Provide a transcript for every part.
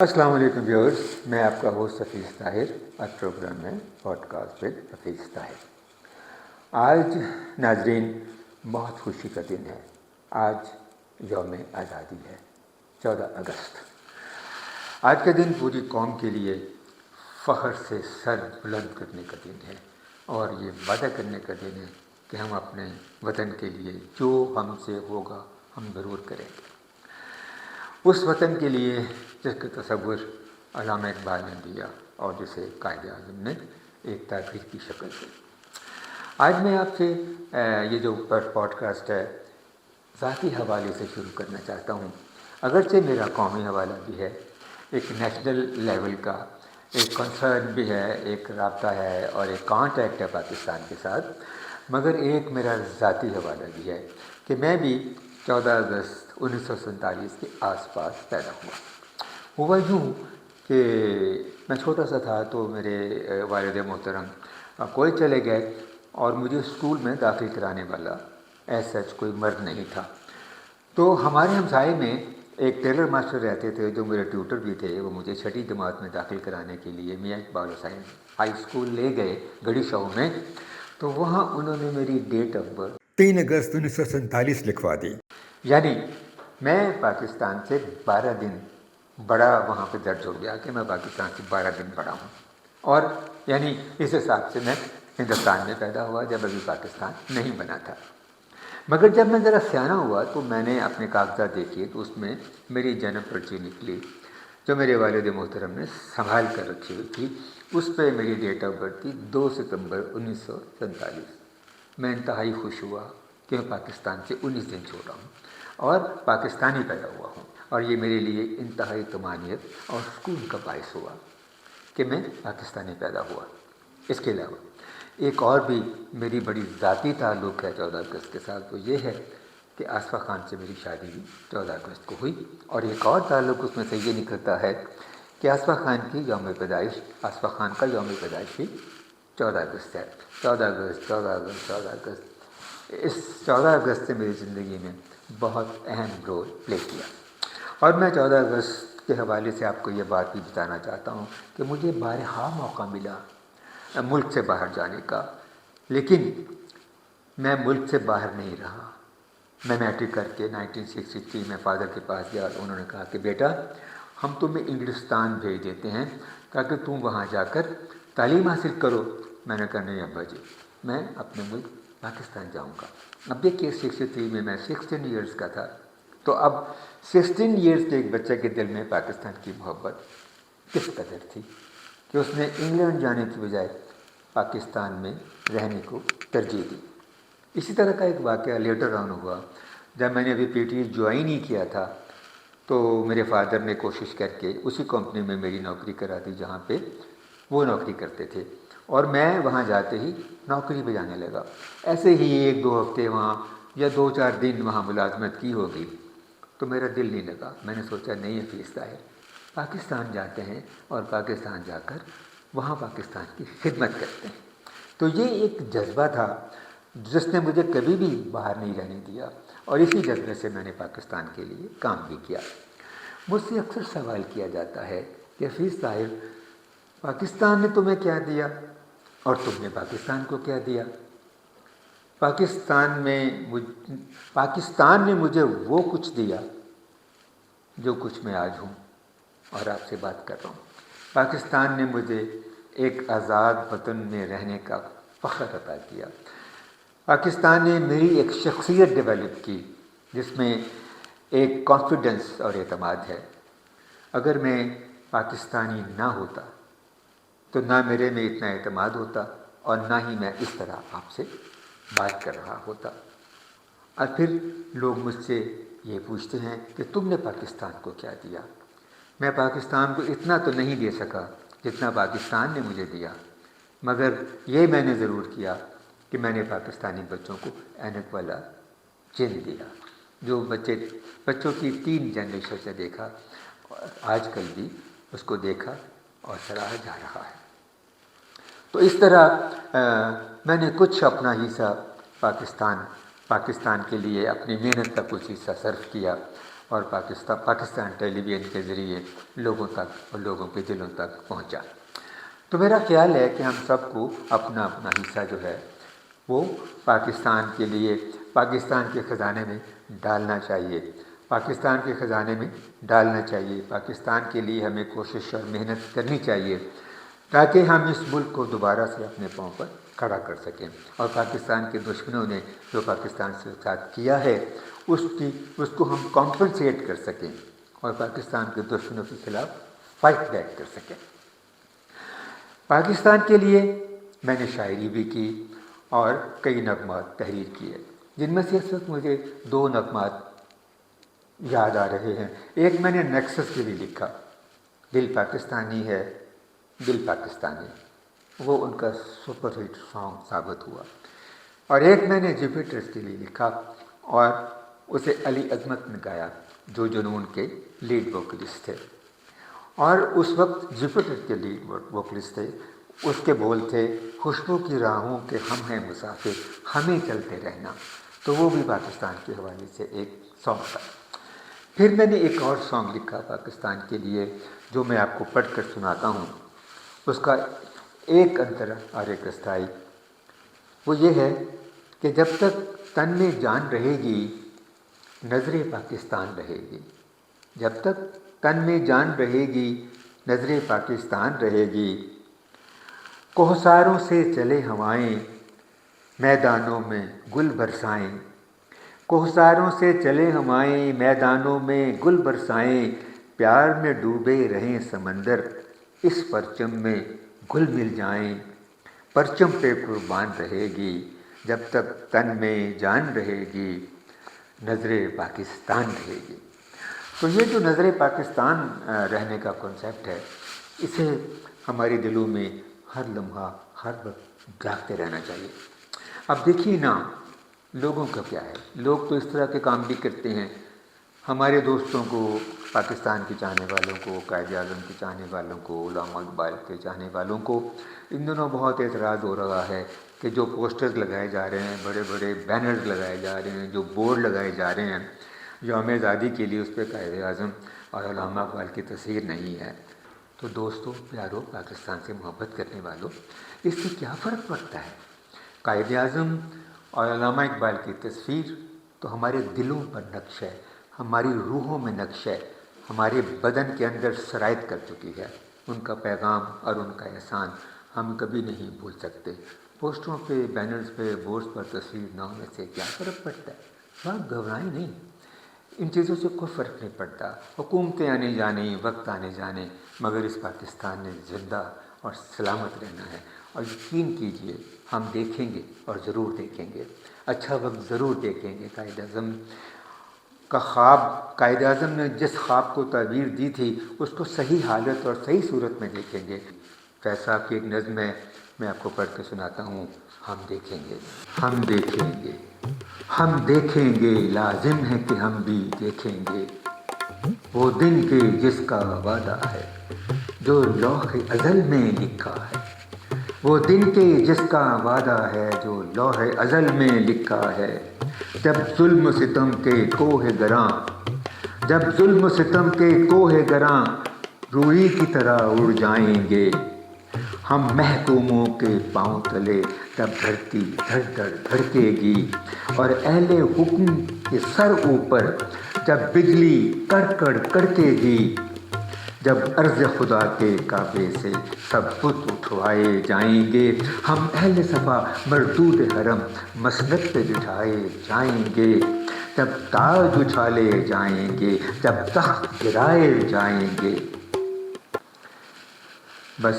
السلام علیکم ویورز، میں آپ کا ہوسٹ حفیظ طاہر اور پروگرام ہے podcast with Hafeez Tahir. آج ناظرین بہت خوشی کا دن ہے۔ آج یوم آزادی ہے، 14 اگست۔ آج کا دن پوری قوم کے لیے فخر سے سر بلند کرنے کا دن ہے اور یہ وعدہ کرنے کا دن ہے کہ ہم اپنے وطن کے لیے جو ہم سے ہوگا ہم ضرور کریں گے۔ اس وطن کے لیے جس کا تصور علامہ اقبال نے دیا اور جسے قائد اعظم نے ایک تحریر کی شکل دی۔ آج میں آپ سے یہ جو پوڈ کاسٹ ہے ذاتی حوالے سے شروع کرنا چاہتا ہوں، اگرچہ میرا قومی حوالہ بھی ہے، ایک نیشنل لیول کا ایک کنسرن بھی ہے، ایک رابطہ ہے اور ایک کانٹیکٹ ہے پاکستان کے ساتھ، مگر ایک میرا ذاتی حوالہ بھی ہے کہ میں بھی 14 اگست 1947 کے آس پاس پیدا ہوا یوں کہ میں چھوٹا سا تھا تو میرے والد محترم کوئی چلے گئے اور مجھے اسکول میں داخل کرانے والا سچ کوئی مرد نہیں تھا۔ تو ہمارے ہمسائے میں ایک ٹیلر ماسٹر رہتے تھے جو میرے ٹیوٹر بھی تھے، وہ مجھے چھٹی جماعت میں داخل کرانے کے لیے میاں اقبال حسین ہائی اسکول لے گئے گڑھی شاہو میں، تو وہاں انہوں نے میری ڈیٹ آف برتھ 3 اگست 1947 لکھوا دی، یعنی میں پاکستان سے 12 دن بڑا وہاں پہ درج ہو گیا کہ میں پاکستان سے 12 دن بڑا ہوں، اور یعنی اس حساب سے میں ہندوستان میں پیدا ہوا جب ابھی پاکستان نہیں بنا تھا۔ مگر جب میں ذرا سیانا ہوا تو میں نے اپنے کاغذات دیکھے تو اس میں میری جنم پرچی نکلی جو میرے والد محترم نے سنبھال کر رکھی ہوئی تھی، اس پہ میری ڈیٹ آف برتھ تھی 2 ستمبر 1947۔ میں انتہائی خوش ہوا کہ میں پاکستان سے 19 دن چھوٹا ہوں اور پاکستانی پیدا ہوا ہوں، اور یہ میرے لیے انتہائی طمانینت اور سکون کا باعث ہوا کہ میں پاکستانی پیدا ہوا۔ اس کے علاوہ ایک اور بھی میری بڑی ذاتی تعلق ہے 14 اگست کے ساتھ، وہ یہ ہے کہ آصفہ خان سے میری شادی بھی 14 اگست کو ہوئی، اور ایک اور تعلق اس میں سے یہ نکلتا ہے کہ آصفہ خان کی یوم پیدائش، آصفہ خان کا یوم پیدائش بھی 14 اگست ہے۔ 14 اگست 14 اگست 14 اگست، اس 14 اگست سے میری زندگی میں بہت اہم رول پلے کیا، اور میں 14 اگست کے حوالے سے آپ کو یہ بات بھی بتانا چاہتا ہوں کہ مجھے بارہا موقع ملا ملک سے باہر جانے کا، لیکن میں ملک سے باہر نہیں رہا۔ میں میٹرک کر کے 1963 میں فادر کے پاس گیا اور انہوں نے کہا کہ بیٹا ہم تمہیں انگلستان بھیج دیتے ہیں تاکہ تم وہاں جا کر تعلیم حاصل کرو۔ میں نے کہا نہیں ابا جی، میں اپنے ملک پاکستان جاؤں گا۔ اب دیکھیے 63 میں 16 ایئرز کا تھا، تو اب 16 ایئرز کے ایک بچے کے دل میں پاکستان کی محبت کس قدر تھی کہ اس نے انگلینڈ جانے کی بجائے پاکستان میں رہنے کو ترجیح دی۔ اسی طرح کا ایک واقعہ لیٹر آن ہوا جب میں نے ابھی پی ٹی ایس جوائن ہی کیا تھا، تو میرے فادر نے کوشش کر کے اسی کمپنی میں میری نوکری کرا دی جہاں پہ وہ نوکری کرتے تھے، اور میں وہاں جاتے ہی نوکری پہ جانے لگا۔ ایسے ہی 1-2 ہفتے وہاں یا 2-4 دن وہاں ملازمت کی ہوگی تو میرا دل نہیں لگا۔ میں نے سوچا نہیں حفیظ طاہر، پاکستان جاتے ہیں اور پاکستان جا کر وہاں پاکستان کی خدمت کرتے ہیں۔ تو یہ ایک جذبہ تھا جس نے مجھے کبھی بھی باہر نہیں رہنے دیا، اور اسی جذبے سے میں نے پاکستان کے لیے کام بھی کیا۔ مجھ سے اکثر سوال کیا جاتا ہے کہ حفیظ طاہر پاکستان نے تمہیں کیا دیا اور تم نے پاکستان کو کیا دیا؟ پاکستان نے مجھے وہ کچھ دیا جو کچھ میں آج ہوں اور آپ سے بات کر رہا ہوں۔ پاکستان نے مجھے ایک آزاد وطن میں رہنے کا فخر عطا کیا۔ پاکستان نے میری ایک شخصیت ڈیولپ کی جس میں ایک کانفیڈنس اور اعتماد ہے۔ اگر میں پاکستانی نہ ہوتا تو نہ میرے میں اتنا اعتماد ہوتا اور نہ ہی میں اس طرح آپ سے بات کر رہا ہوتا۔ اور پھر لوگ مجھ سے یہ پوچھتے ہیں کہ تم نے پاکستان کو کیا دیا؟ میں پاکستان کو اتنا تو نہیں دے سکا جتنا پاکستان نے مجھے دیا، مگر یہ میں نے ضرور کیا کہ میں نے پاکستانی بچوں کو اینک والا چین دیا، جو بچوں کی 3 جنریشن سے دیکھا، آج کل بھی اس کو دیکھا اور سراہا جا رہا ہے۔ تو اس طرح میں نے کچھ اپنا حصہ پاکستان کے لیے اپنی محنت کا کچھ حصہ صرف کیا، اور پاکستان ٹیلی ویژن کے ذریعے لوگوں تک اور لوگوں کے دلوں تک پہنچا۔ تو میرا خیال ہے کہ ہم سب کو اپنا اپنا حصہ جو ہے وہ پاکستان کے لیے، پاکستان کے خزانے میں ڈالنا چاہیے، پاکستان کے خزانے میں ڈالنا چاہیے۔ پاکستان کے لیے ہمیں کوشش اور محنت کرنی چاہیے تاکہ ہم اس ملک کو دوبارہ سے اپنے پاؤں پر کھڑا کر سکیں، اور پاکستان کے دشمنوں نے جو پاکستان سے ساتھ کیا ہے اس کو ہم کمپنسیٹ کر سکیں اور پاکستان کے دشمنوں کے خلاف فائٹ بیک کر سکیں۔ پاکستان کے لیے میں نے شاعری بھی کی اور کئی نغمات تحریر کیے، جن میں سے اس وقت مجھے 2 نغمات یاد آ رہے ہیں۔ ایک میں نے نیکسس کے لیے لکھا، دل پاکستانی ہے دل پاکستانی، وہ ان کا سپر ہٹ سانگ ثابت ہوا۔ اور ایک میں نے جوپیٹرز کے لیے لکھا اور اسے علی عظمت نے گایا جو جنون کے لیڈ ووکلسٹ تھے، اور اس وقت جوپیٹر کے لیڈ ووکلسٹ تھے۔ اس کے بول تھے خوشبو کی راہوں کے ہم ہیں مسافر، ہمیں چلتے رہنا، تو وہ بھی پاکستان کے حوالے سے ایک سانگ تھا۔ پھر میں نے ایک اور سانگ لکھا پاکستان کے لیے جو میں آپ کو پڑھ کر سناتا ہوں۔ اس کا ایک انترا اور ایک استھائی، وہ یہ ہے کہ جب تک تن میں جان رہے گی نظر پاکستان رہے گی، جب تک تن میں جان رہے گی نظر پاکستان رہے گی، کوہساروں سے چلے ہوائیں میدانوں میں گل برسائیں، کوہساروں سے چلے ہوائیں میدانوں میں گل برسائیں، پیار میں ڈوبے رہیں سمندر اس پرچم میں گل مل جائیں، پرچم پہ قربان رہے گی جب تک تن میں جان رہے گی نظر پاکستان رہے گی۔ تو یہ جو نظر پاکستان رہنے کا کنسیپٹ ہے، اسے ہمارے دلوں میں ہر لمحہ ہر وقت جاگتے رہنا چاہیے۔ اب دیکھیے نا، لوگوں کا کیا ہے، لوگ تو اس طرح کے کام بھی کرتے ہیں۔ ہمارے دوستوں کو، پاکستان کے چاہنے والوں کو، قائد اعظم کے چاہنے والوں کو، علامہ اقبال کے چاہنے والوں کو ان دنوں بہت اعتراض ہو رہا ہے کہ جو پوسٹرز لگائے جا رہے ہیں، بڑے بڑے بینرز لگائے جا رہے ہیں، جو بورڈ لگائے جا رہے ہیں یوم آزادی کے لیے، اس پہ قائد اعظم اور علامہ اقبال کی تصویر نہیں ہے۔ تو دوستوں، پیاروں، پاکستان سے محبت کرنے والوں، اس سے کیا فرق پڑتا ہے؟ قائد اعظم اور علامہ اقبال کی تصویر تو ہمارے دلوں پر نقش ہے، ہماری روحوں میں نقش ہے، ہمارے بدن کے اندر سرایت کر چکی ہے۔ ان کا پیغام اور ان کا احسان ہم کبھی نہیں بھول سکتے۔ پوسٹروں پہ، بینرز پہ، بورڈز پر تصویر نہ ہونے سے کیا فرق پڑتا ہے؟ بات گھبرائیں نہیں، ان چیزوں سے کوئی فرق نہیں پڑتا۔ حکومتیں آنے جانے، وقت آنے جانے، مگر اس پاکستان نے زندہ اور سلامت رہنا ہے، اور یقین کیجئے ہم دیکھیں گے اور ضرور دیکھیں گے، اچھا وقت ضرور دیکھیں گے۔ قائد اعظم کا خواب، قائد اعظم نے جس خواب کو تعبیر دی تھی اس کو صحیح حالت اور صحیح صورت میں دیکھیں گے۔ فیض صاحب کی ایک نظم ہے، میں آپ کو پڑھ کے سناتا ہوں، ہم دیکھیں گے، ہم دیکھیں گے، ہم دیکھیں گے، لازم ہے کہ ہم بھی دیکھیں گے، وہ دن کے جس کا وعدہ ہے جو لوح ازل میں لکھا ہے، وہ دن کے جس کا وعدہ ہے جو لوح ازل میں لکھا ہے، جب ظلم و ستم کے کوہ گراں، جب ظلم و ستم کے کوہ گراں روئی کی طرح اڑ جائیں گے، ہم محکوموں کے پاؤں تلے تب دھرتی دھڑ دھڑ دھڑکے گی، اور اہل حکم کے سر اوپر جب بجلی کڑ کڑ کڑکے گی، جب عرض خدا کے کعبے سے سب بت اٹھوائے جائیں گے، ہم اہل صفا مردود حرم مسند پہ بٹھائے جائیں گے، جب تاج اچھالے جائیں گے، جب تخت گرائے جائیں گے، بس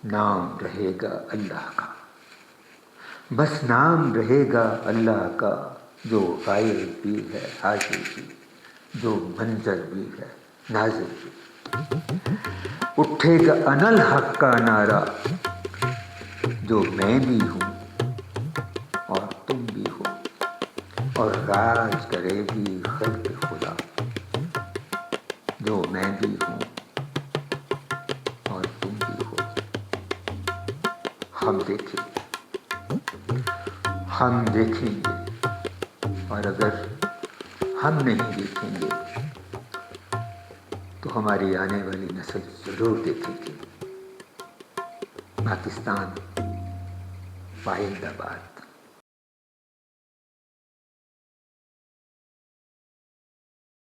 نام رہے گا اللہ کا، بس نام رہے گا اللہ کا، جو غائب بھی ہے حاضر بھی، جو منظر بھی ہے ناظر بھی، اٹھے گا انا الحق کا نعرہ، جو میں بھی ہوں اور تم بھی ہو، اور راج کرے گی خلق خدا، جو میں بھی ہوں اور تم بھی ہو۔ ہم دیکھیں گے، ہم دیکھیں گے، اور اگر ہم نہیں دیکھیں گے تو ہماری آنے والی نسل ضرور دیکھے گی۔ پاکستان پائندہ باد۔